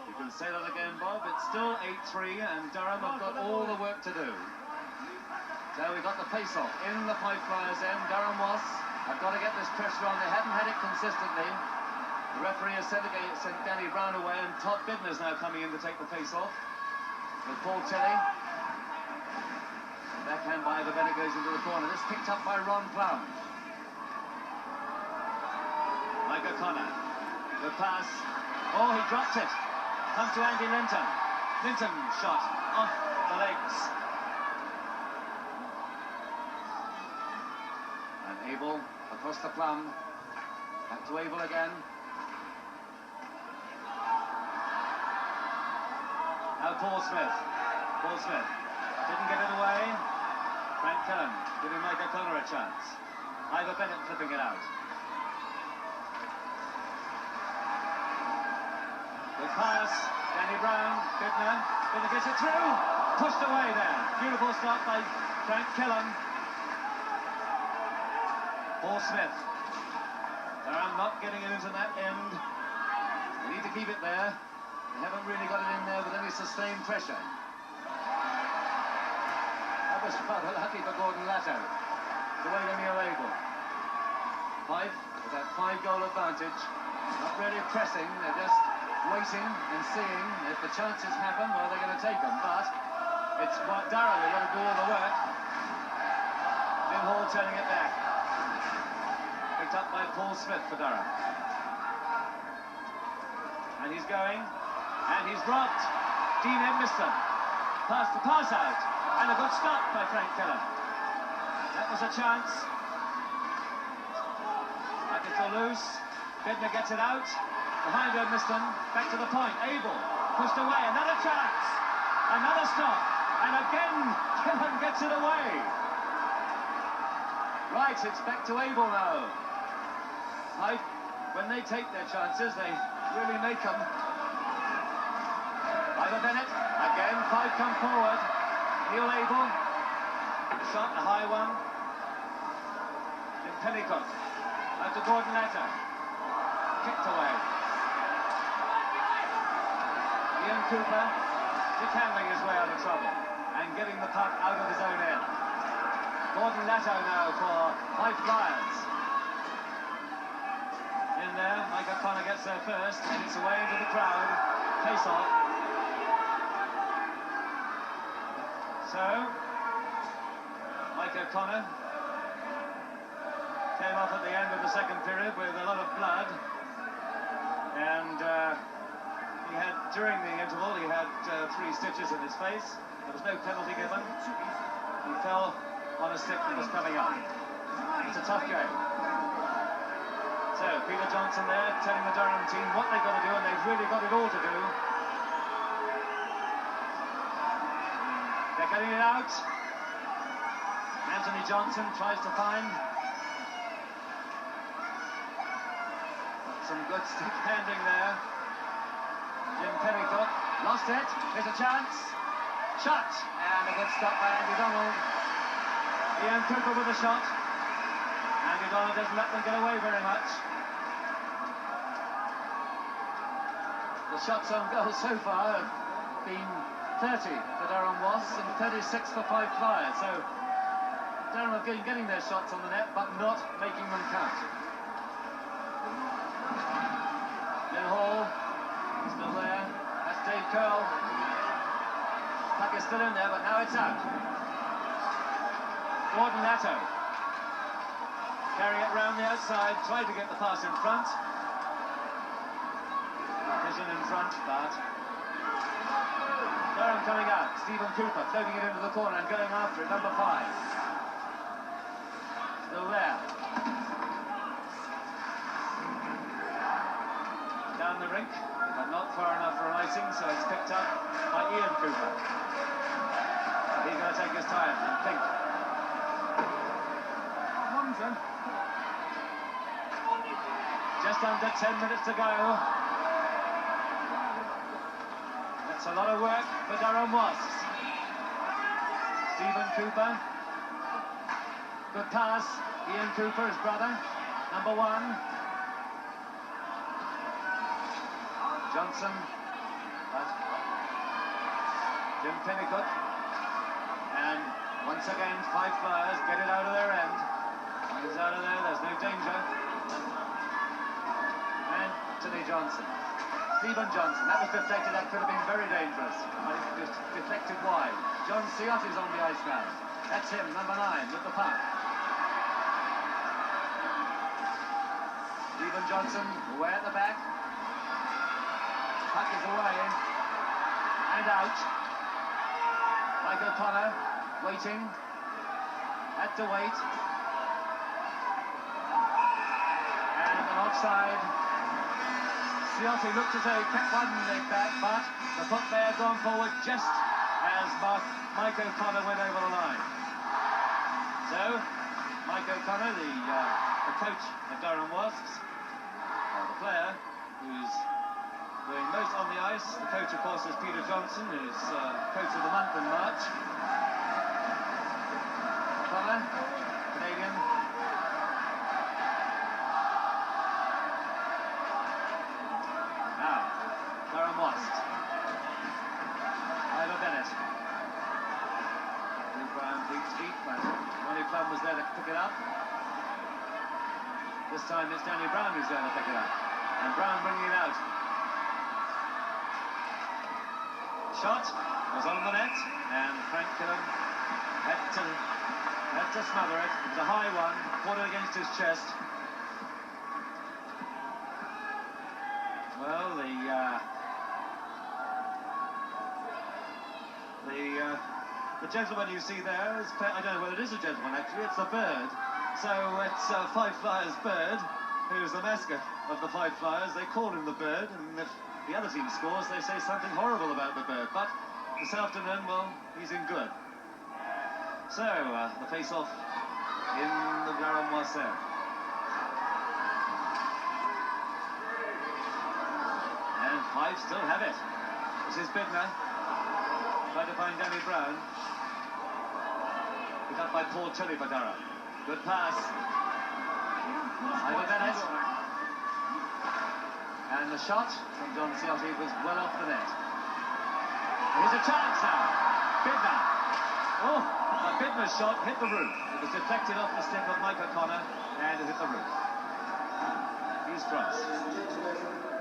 You can say that again, Bob. It's still 8-3, and Durham have got all the work to do. So we've got the face-off in the Fife Flyers end. Durham Wasps I've got to get this pressure on. They haven't had it consistently. The referee has sent Danny Brown away, and Todd Bidner's now coming in to take the face off. With Paul Tilley. Backhand by the Bennett goes into the corner. This picked up by Ron Plum. Mike O'Connor. Good pass. Oh, he dropped it. Comes to Andy Linton. Linton shot off the legs. And Abel across the plum. Back to Abel again. Now Paul Smith. Paul Smith. Didn't get it away. Frank Killen giving Mike O'Connor a chance. Ivor Bennett flipping it out. Good pass. Danny Brown. Bidner. Bidner gets it through. Pushed away there. Beautiful stop by Frank Killen. Paul Smith. Durham not getting it into that end. They need to keep it there. They haven't really got it in there with any sustained pressure. That was rather lucky for Gordon Latto. It's away to Neil Abel. Fife with that 5-goal advantage. Not really pressing, they're just waiting and seeing. If the chances happen, well, they're going to take them. But it's Durham who've got to do all the work. Jim Hall turning it back. Picked up by Paul Smith for Durham. And he's going. And he's dropped. Dean Edmiston. Pass out. And a good stop by Frank Killen. That was a chance. But it's all loose. Bidner gets it out. Behind Edmiston. Back to the point. Abel. Pushed away. Another chance. Another stop. And again, Killen gets it away. Right, it's back to Abel now. When they take their chances, they really make them. Ivor Bennett, again, Fife come forward. Neil Abel, shot, a high one. Jim Pennycook, out to Gordon Latto. Kicked away. Ian Cooper, just handling his way out of trouble and getting the puck out of his own end. Gordon Latto now for Fife Flyers. In there, Mike O'Connor gets there first, and it's away into the crowd. Face off. So, Mike O'Connor came off at the end of the second period with a lot of blood, and he had, during the interval, he had 3 stitches in his face. There was no penalty given. He fell on a stick that was coming up. It's a tough game. So, Peter Johnson there telling the Durham team what they've got to do, and they've really got it all to do. They're getting it out. Anthony Johnson tries to find some good stick handling there. Jim Pennycook lost it. There's a chance. Shot. And a good stop by Andy Donald. Ian Cooper with a shot. Andy Donald doesn't let them get away very much. The shots on goal so far have been 30 for Durham Wasps and 36 for Fife Flyers. So Durham have been getting their shots on the net, but not making them count. Lynn Hall, still there. That's Dave Curl. Puck is still in there, but now it's out. Gordon Latto. Carrying it round the outside, tried to get the pass in front. Vision in front, but Durham coming out. Stephen Cooper floating it into the corner and going after it, number 5. Still there. Down the rink, but not far enough for an icing, so it's picked up by Ian Cooper. He's going to take his time and think. Just under 10 minutes to go. That's a lot of work for Durham Wasps. Stephen Cooper. Good pass. Ian Cooper, his brother. Number 1. Johnson. Jim Pennycook. And once again, Fife Flyers get it out of their end. He's out of there, there's no danger. Anthony Johnson. Stephen Johnson, that was deflected, that could have been very dangerous. Just deflected wide. John Ciotti's on the ice now. That's him, number 9, with the puck. Stephen Johnson, away at the back. Puck is away. And out. Mike O'Connor, waiting. Had to wait. And an offside. Ciotti looked as though he kept one leg back, but the puck may have gone forward just as Mike O'Connor went over the line. So, Mike O'Connor, the coach of Durham Wasps, the player who's doing most on the ice. The coach, of course, is Peter Johnson, who's coach of the month in March. O'Connor, Canadian. Durham Wasps. Ivor Bennett. Luke Brown beats feet, but Ronnie Plum was there to pick it up. This time it's Danny Brown who's there to pick it up. And Brown bringing it out. Shot was on the net, and Frank Killam had to smother it. It was a high one, caught it against his chest. Well, the gentleman you see there is, I don't know whether it is a gentleman actually, it's a bird. So it's Fife Flyers Bird, who's the mascot of the Fife Flyers. They call him the Bird, and if the other team scores, they say something horrible about the Bird. But this afternoon, well, he's in good. So, the face-off in the Durham Wasps there. And Fife still have it. This is Bidner. Trying to find Danny Brown. Picked up by Paul Tilley for Durham. Good pass. Ivor Bennett. And the shot from John Ciotti was well off the net. Here's a chance now. Bidner. Oh, Bidner's shot hit the roof. It was deflected off the stick of Mike O'Connor and it hit the roof. He's cross.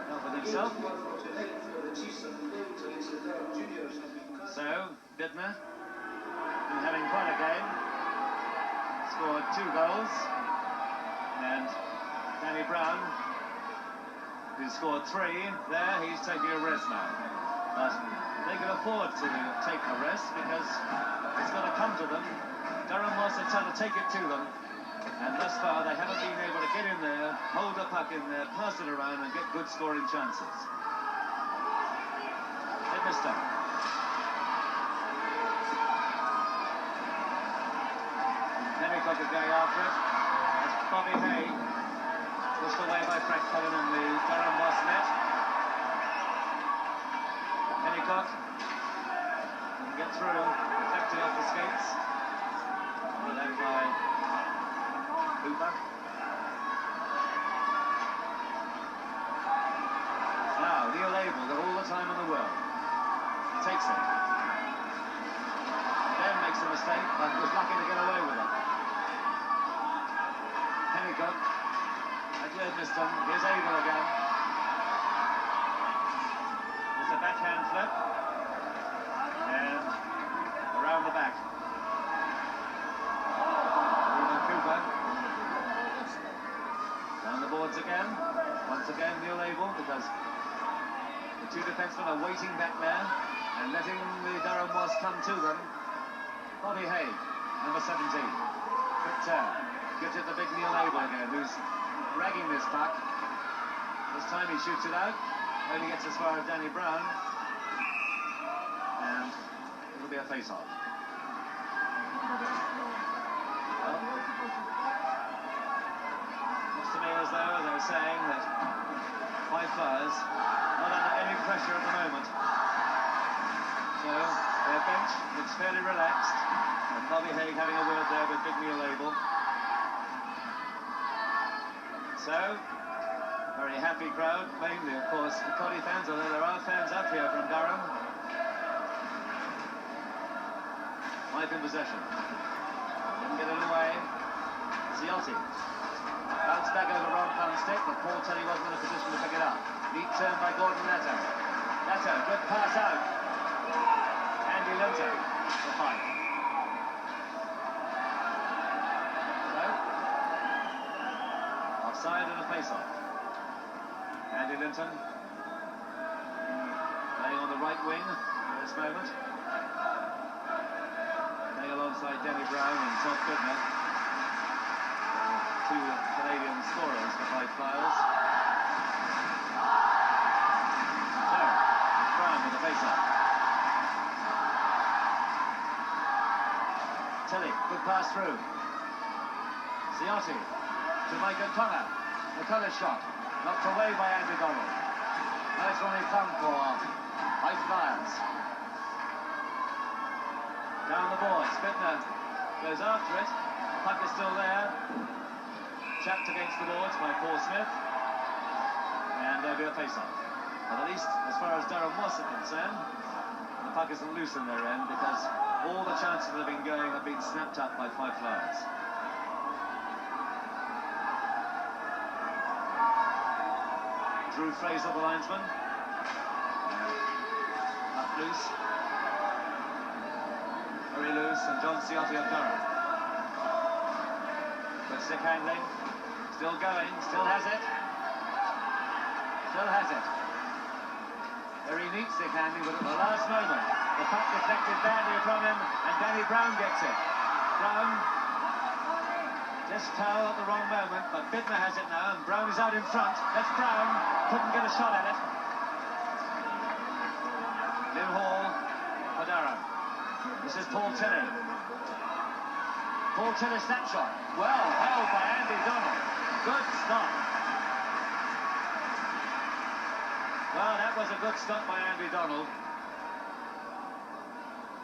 Not with himself. So, Bidner, been having quite a game, scored 2 goals, and Danny Brown, who scored 3, there he's taking a rest now. But they can afford to take a rest because it's got to come to them. Durham Wasps are trying to take it to them, and thus far they haven't been able to get in there, hold the puck in there, pass it around and get good scoring chances. Bidner stuff. Heineken is going after it. That's Bobby Hay. Pushed away by Frank Cullen in the Durham Wasps net. Heineken can get through, deflected off the skates. And then by Hooper. Now, Neil Abel got all the time in the world. Takes it. Then makes a mistake, but was lucky to get away with it. Heineken. That missed him. Here's Abel again. There's a backhand flip. And around the back. Ruben Cooper. Down the boards again. Once again, Neil Abel, because the 2 defensemen are waiting back there and letting the Durham Wasps come to them. Bobby Hay, number 17. Quick turn. Gives it the big Neil Abel again, who's dragging this puck. This time he shoots it out. Only gets as far as Danny Brown. And it'll be a face-off. Well, looks to me as though they're saying that Fife Flyers not under any pressure at the moment. So their bench looks fairly relaxed. And Bobby Haig having a word there with big Neil Abel. So, very happy crowd, mainly, of course, the Coddy fans, although there are fans up here from Durham. Fife in possession. Didn't get it away. Ciotti. Bounced back over Ron Pound stick, but Paul Tilley wasn't in a position to pick it up. Neat turn by Gordon Neto. Neto, good pass out. Andy Linton for Fife. So, offside and a face-off. Andy Linton playing on the right wing at this moment. Playing alongside Denny Brown and Todd Goodman. Two Canadian scorers for Fife Flyers. So, it's Brown with the face-off. Tilley, good pass through. Ciotti to Mike O'Connor. O'Connor's shot, knocked away by Andy Donald. Nice running thumb for Fife Flyers. Down the board, Spitner goes after it. Puck is still there. Chapped against the boards by Paul Smith. And there'll be a face-off. But at least, as far as Durham Wasps are concerned, the puck isn't loose in their end because all the chances that have been going have been snapped up by Fife Flyers. Drew Fraser, the linesman. Up loose. Very loose, and John Ciotti of Durham. Good stick handling. Still going, still has it. Still has it. Very neat stick handling, but at the last moment, the puck deflected badly from him, and Danny Brown gets it. Brown just foul at the wrong moment, but Bittner has it now, and Brown is out in front. That's Brown. Couldn't get a shot at it. Lynn Hall for Durham. This is Paul Tilley. Paul Tilley snapshot. Well held by Andy Donald. Good stop. Well, that was a good stop by Andy Donald.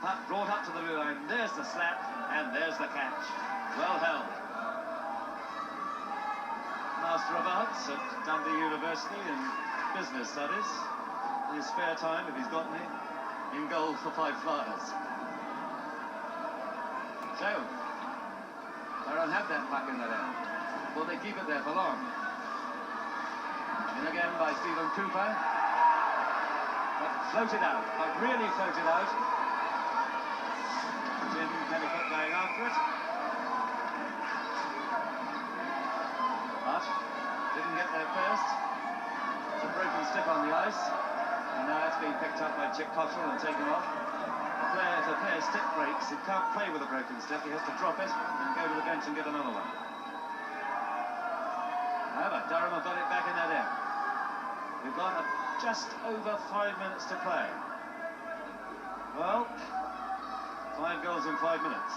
Puck brought up to the blue line. There's the slap, and there's the catch. Well held. Master of Arts at Dundee University in Business Studies. In his spare time, if he's got any, in goal for Fife Flyers. So, they don't have that puck in their end. Will they keep it there for long? In again by Stephen Cooper. But floated out, but really floated out. Jim Pennycook going after it. But didn't get there first. There's a broken stick on the ice. And now it's being picked up by Chick Cottrell and taken off. If a player stick breaks, he can't play with a broken stick. He has to drop it and go to the bench and get another one. However, Durham have got it back in that end. We've got just over 5 minutes to play. Well, 5 goals in 5 minutes.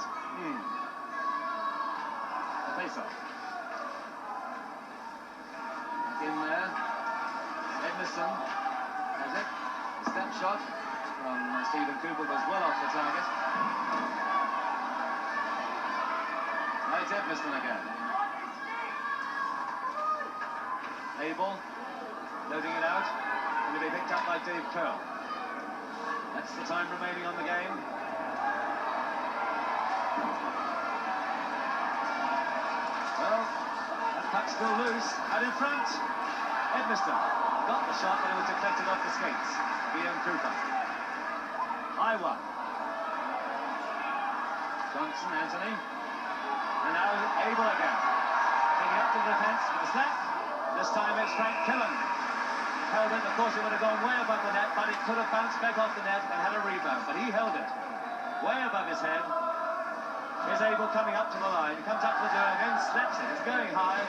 A face-off. In there, Edmiston has it. A step shot from Stephen Cooper goes well off the target. Now it's Edmiston again. Abel loading it out, and to be picked up by Dave Curl. That's the time remaining on the game. Well, that puck's still loose, out in front. Edmiston got the shot, but it was deflected off the skates. Ian Cooper. High one. Johnson, Anthony. And now Abel again. Taking up to the defence with the snap. This time it's Frank Killen. Held it, of course it would have gone way above the net, but it could have bounced back off the net and had a rebound. But he held it way above his head. Here's Abel coming up to the line. He comes up to the door again, slaps it. It's going high.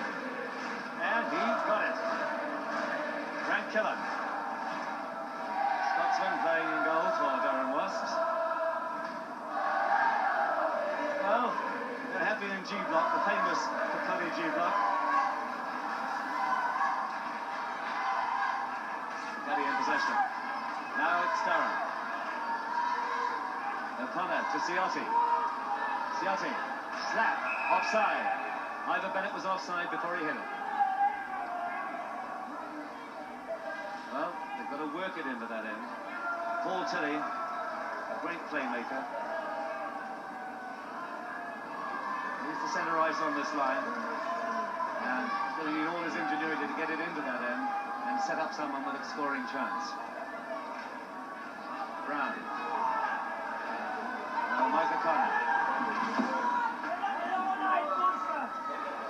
And he's got it. Frank Killen. Scotsman playing in goal for Durham Wasps. Well, they have been in G block, the famous Piconi G block. Getting in possession. Now it's Durham. O'Connor to Ciotti. Ciotti, slap, offside. Ivor Bennett was offside before he hit it. Well, they've got to work it into that end. Paul Tilley, a great playmaker. He's to centre ice on this line. And he'll need all his ingenuity to get it into that end and set up someone with a scoring chance. Brown. Mike O'Connor.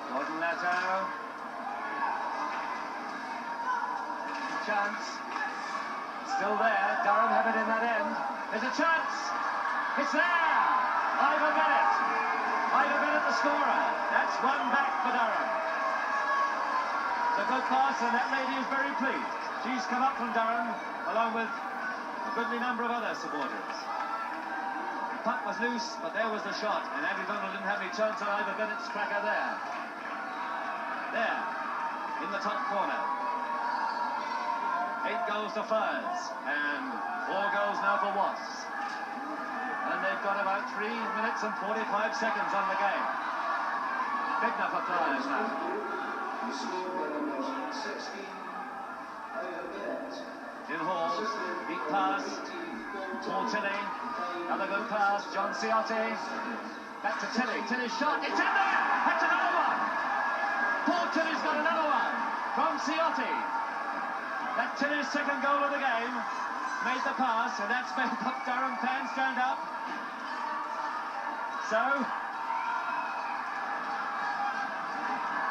Gordon Lato. Chance. Still there. Durham have it in that end. There's a chance. It's there. Ivor Bennett. Ivor Bennett, the scorer. That's one back for Durham. It's a good pass, and that lady is very pleased. She's come up from Durham, along with a goodly number of other supporters. The puck was loose, but there was the shot, and Andy Donald didn't have any chance on Ivor Bennett's cracker there. There, in the top corner. 8 goals to Flyers, and 4 goals now for Wasps. And they've got about 3 minutes and 45 seconds on the game. Big enough for Flyers now. In Hall, deep pass, Paul Tilley, another good pass, John Ciotti, back to Tilley, Tilley's shot, it's in there, that's another one! Paul Tilley's got another one from Ciotti. That's Tilley's second goal of the game, made the pass, and that's made Durham fans stand up. So,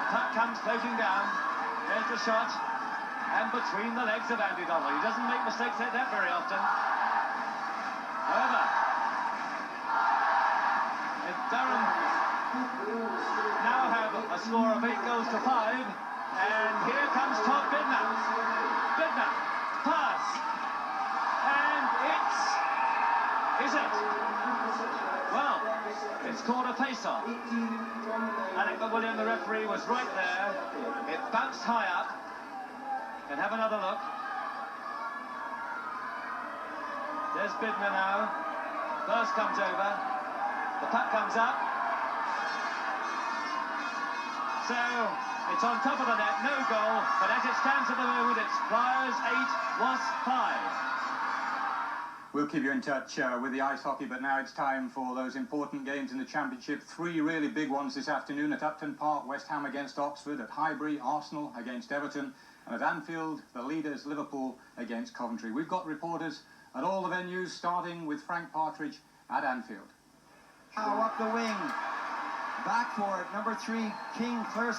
the puck comes floating down, there's the shot. And between the legs of Andy Donald. He doesn't make mistakes like that very often. However, if Durham now have a score of 8 goals to 5, and here comes Todd Bidner. Bidner, pass, and is it? Well, it's called a face-off. Alec McWilliam, the referee, was right there. It bounced high up. And have another look. There's Bidner now. Burst comes over. The puck comes up. So, it's on top of the net, no goal. But as it stands at the moment, it's Flyers 8, Wasps 5. We'll keep you in touch with the ice hockey, but now it's time for those important games in the Championship. 3 really big ones this afternoon at Upton Park, West Ham against Oxford, at Highbury, Arsenal against Everton, and at Anfield, the leaders, Liverpool against Coventry. We've got reporters at all the venues, starting with Frank Partridge at Anfield. Now up the wing, back for it, number 3, King clears